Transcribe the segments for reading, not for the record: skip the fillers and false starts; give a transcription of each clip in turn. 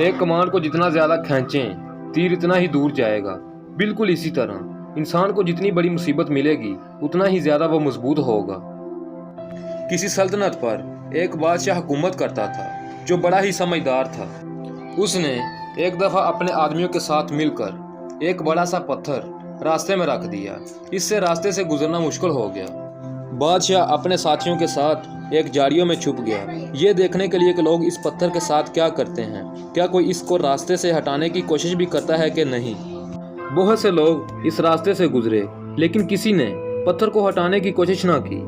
ایک کمان کو جتنا زیادہ کھینچیں تیر اتنا ہی دور جائے گا۔ بالکل اسی طرح انسان کو جتنی بڑی مصیبت ملے گی اتنا ہی زیادہ وہ مضبوط ہوگا۔ کسی سلطنت پر ایک بادشاہ حکومت کرتا تھا جو بڑا ہی سمجھدار تھا۔ اس نے ایک دفعہ اپنے آدمیوں کے ساتھ مل کر ایک بڑا سا پتھر راستے میں رکھ دیا۔ اس سے راستے سے گزرنا مشکل ہو گیا۔ بادشاہ اپنے ساتھیوں کے ساتھ ایک جھاڑیوں میں چھپ گیا، یہ دیکھنے کے لیے کہ لوگ اس پتھر کے ساتھ کیا کرتے ہیں، کیا کوئی اس کو راستے سے ہٹانے کی کوشش بھی کرتا ہے کہ نہیں۔ بہت سے لوگ اس راستے سے گزرے لیکن کسی نے پتھر کو ہٹانے کی کوشش نہ کی۔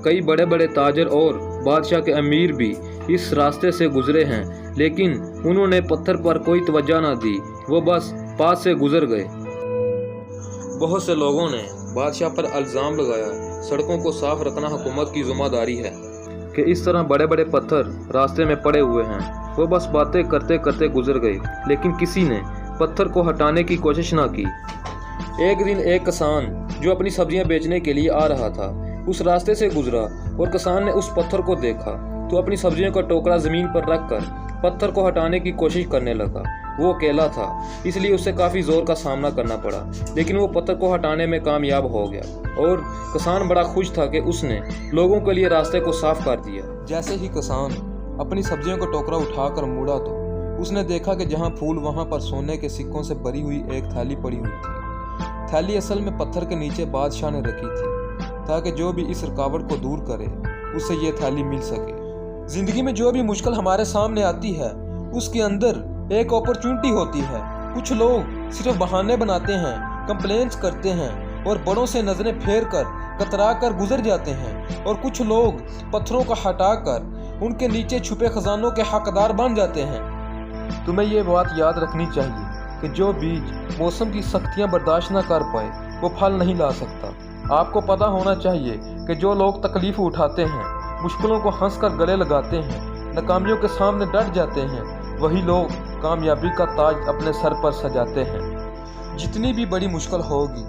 کئی بڑے بڑے تاجر اور بادشاہ کے امیر بھی اس راستے سے گزرے ہیں لیکن انہوں نے پتھر پر کوئی توجہ نہ دی، وہ بس پاس سے گزر گئے۔ بہت سے لوگوں نے بادشاہ پر الزام لگایا، سڑکوں کو صاف رکھنا حکومت کی ذمہ داری ہے کہ اس طرح بڑے بڑے پتھر راستے میں پڑے ہوئے ہیں۔ وہ بس باتیں کرتے کرتے گزر گئے لیکن کسی نے پتھر کو ہٹانے کی کوشش نہ کی۔ ایک دن ایک کسان جو اپنی سبزیاں بیچنے کے لیے آ رہا تھا اس راستے سے گزرا اور کسان نے اس پتھر کو دیکھا تو اپنی سبزیوں کا ٹوکرا زمین پر رکھ کر پتھر کو ہٹانے کی کوشش کرنے لگا۔ وہ اکیلا تھا اس لیے اسے کافی زور کا سامنا کرنا پڑا لیکن وہ پتھر کو ہٹانے میں کامیاب ہو گیا اور کسان بڑا خوش تھا کہ اس نے لوگوں کے لیے راستے کو صاف کر دیا۔ جیسے ہی کسان اپنی سبزیوں کا ٹوکرا اٹھا کر مڑا تو اس نے دیکھا کہ جہاں پھول وہاں پر سونے کے سکوں سے بھری ہوئی ایک تھیلی پڑی ہوئی تھی۔ تھیلی اصل میں پتھر کے نیچے بادشاہ نے رکھی تھی تاکہ جو بھی اس رکاوٹ کو دور کرے اسے یہ تھیلی مل سکے۔ زندگی میں جو بھی مشکل ہمارے سامنے آتی ہے اس کے اندر ایک اپرچونٹی ہوتی ہے۔ کچھ لوگ صرف بہانے بناتے ہیں، کمپلینس کرتے ہیں اور بڑوں سے نظریں پھیر کر کترا کر گزر جاتے ہیں، اور کچھ لوگ پتھروں کو ہٹا کر ان کے نیچے چھپے خزانوں کے حقدار بن جاتے ہیں۔ تمہیں یہ بات یاد رکھنی چاہیے کہ جو بیج موسم کی سختیاں برداشت نہ کر پائے وہ پھل نہیں لا سکتا۔ آپ کو پتہ ہونا چاہیے کہ جو لوگ تکلیف اٹھاتے ہیں، مشکلوں کو ہنس کر گلے لگاتے ہیں، ناکامیوں کے سامنے ڈٹ جاتے ہیں، وہی لوگ کامیابی کا تاج اپنے سر پر سجاتے ہیں۔ جتنی بھی بڑی مشکل ہوگی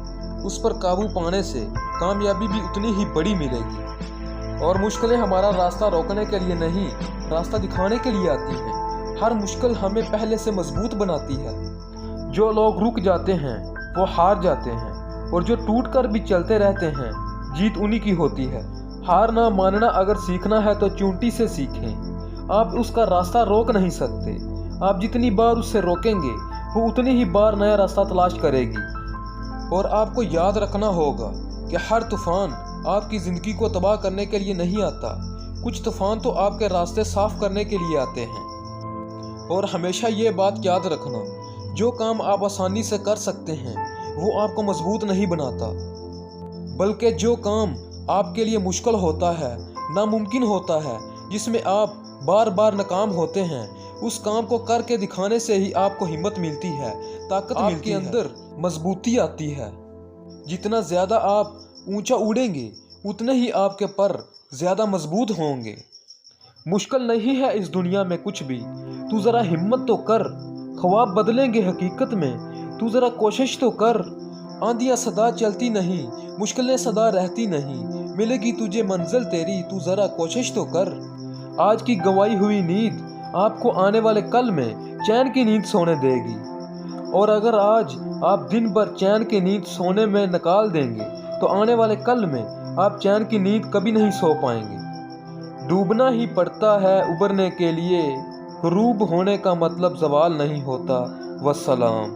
اس پر قابو پانے سے کامیابی بھی اتنی ہی بڑی ملے گی۔ اور مشکلیں ہمارا راستہ روکنے کے لیے نہیں، راستہ دکھانے کے لیے آتی ہیں۔ ہر مشکل ہمیں پہلے سے مضبوط بناتی ہے۔ جو لوگ رک جاتے ہیں وہ ہار جاتے ہیں اور جو ٹوٹ کر بھی چلتے رہتے ہیں جیت انہی کی ہوتی ہے۔ ہار نہ ماننا اگر سیکھنا ہے تو چونٹی سے سیکھیں۔ آپ اس کا راستہ روک نہیں سکتے، آپ جتنی بار اس سے روکیں گے وہ اتنی ہی بار نیا راستہ تلاش کرے گی۔ اور آپ کو یاد رکھنا ہوگا کہ ہر طوفان آپ کی زندگی کو تباہ کرنے کے لیے نہیں آتا، کچھ طوفان تو آپ کے راستے صاف کرنے کے لیے آتے ہیں۔ اور ہمیشہ یہ بات یاد رکھنا، جو کام آپ آسانی سے کر سکتے ہیں وہ آپ کو مضبوط نہیں بناتا، بلکہ جو کام آپ کے لیے مشکل ہوتا ہے، ناممکن ہوتا ہے، جس میں آپ بار بار ناکام ہوتے ہیں، اس کام کو کر کے دکھانے سے ہی آپ کو ہمت ملتی ہے، طاقت ملتی ہے، آپ کے اندر مضبوطی آتی ہے۔ جتنا زیادہ آپ اونچا اڑیں گے اتنے ہی آپ کے پر زیادہ مضبوط ہوں گے۔ مشکل نہیں ہے اس دنیا میں کچھ بھی، تو ذرا ہمت تو کر، خواب بدلیں گے حقیقت میں، تو ذرا کوشش تو کر۔ آندیاں سدا چلتی نہیں، مشکلیں سدا رہتی نہیں، ملے گی تجھے منزل تیری، تو ذرا کوشش تو کر۔ آج کی گنوائی ہوئی نیند آپ کو آنے والے کل میں چین کی نیند سونے دے گی، اور اگر آج آپ دن بھر چین کی نیند سونے میں نکال دیں گے تو آنے والے کل میں آپ چین کی نیند کبھی نہیں سو پائیں گے۔ ڈوبنا ہی پڑتا ہے ابھرنے کے لیے، غروب ہونے کا مطلب زوال نہیں ہوتا۔ والسلام۔